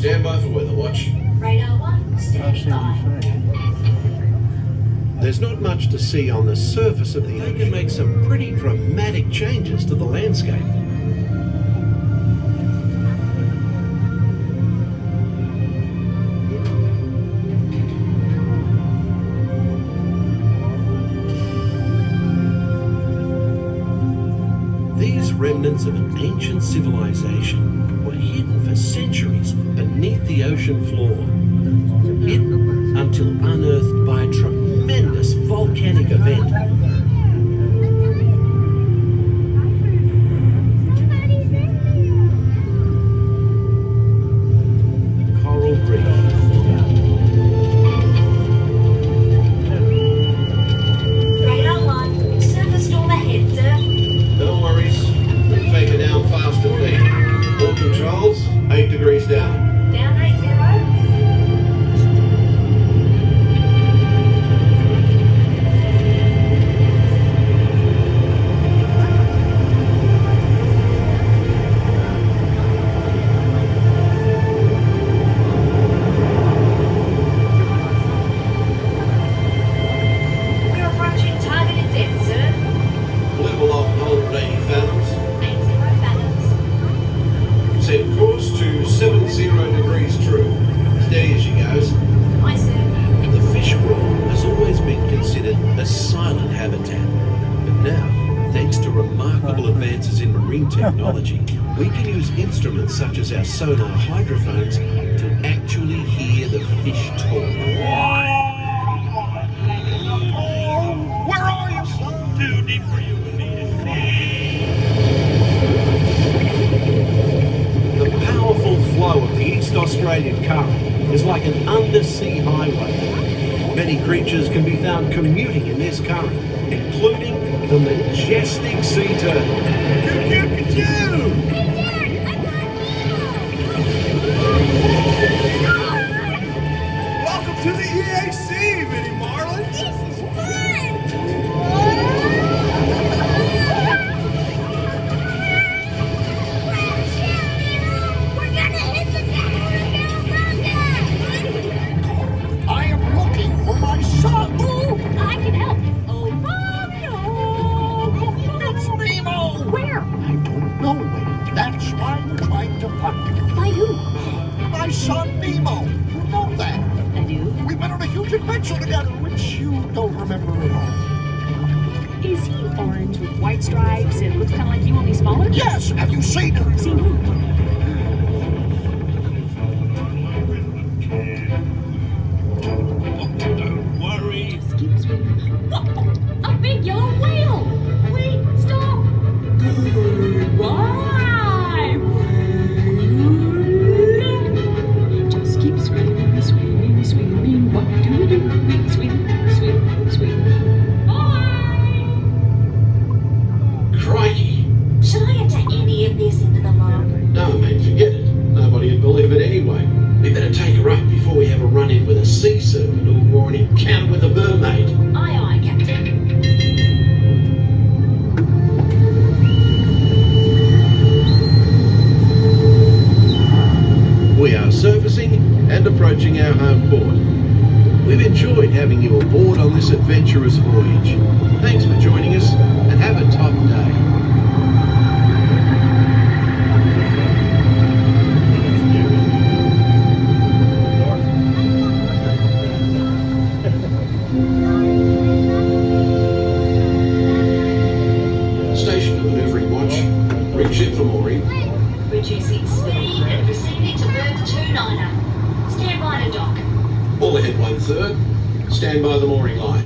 Stand by for weather watch. Radar 1, standing by. There's not much to see on the surface of the ocean. They can make some pretty dramatic changes to the landscape. These remnants of an ancient civilization were hidden for centuries beneath the ocean floor. Hidden until unearthed by a tremendous volcanic event. Coral reef. Radar 1, surface storm ahead, sir. No worries. We'll take it down fast and deep. All controls, 8 degrees down. Down 80. Set course to 70 degrees true. Steady as she goes. Hi, sir. The fish world has always been considered a silent habitat. But now, thanks to remarkable advances in marine technology, we can use instruments such as our sonar hydrophones to actually hear the fish talk. Where are you? Too deep for you and me to see. The powerful flow of the East Australian current is like an undersea highway. Many creatures can be found commuting in this current, including the majestic sea turtle. Welcome to the EAC, Minnie Marlin. This is fun! We're gonna hit the I am looking for my son. Ooh, I can help. Oh, Fabio! It's Nemo. Where? I don't know where. That's why we're trying to find him. By who? My son Nemo. You know that. I do. We went on a huge adventure together, which you don't remember at all. Is he orange with white stripes and looks kind of like you, only smaller? Yes, have you seen him? Seen who? Don't worry. Excuse me. A big yellow whale! Wait, stop! Goodbye! Just keep swimming, swimming, swimming. What do we do? Swim, swim, swim. Bye! Crikey! Should I enter any of this into the log? No, mate, forget it. Nobody would believe it anyway. We better take her up before we have a run-in with a sea serpent or an encounter with a mermaid. Aye, aye, Captain. We are surfacing and approaching our home port. We've enjoyed having you aboard on this adventurous voyage. Thanks for joining us and have a top day. Station to maneuvering watch. Reach Submarine. Reducing speed and proceeding to berth 29er. Stand by to dock. All ahead 1/3. Stand by the mooring line.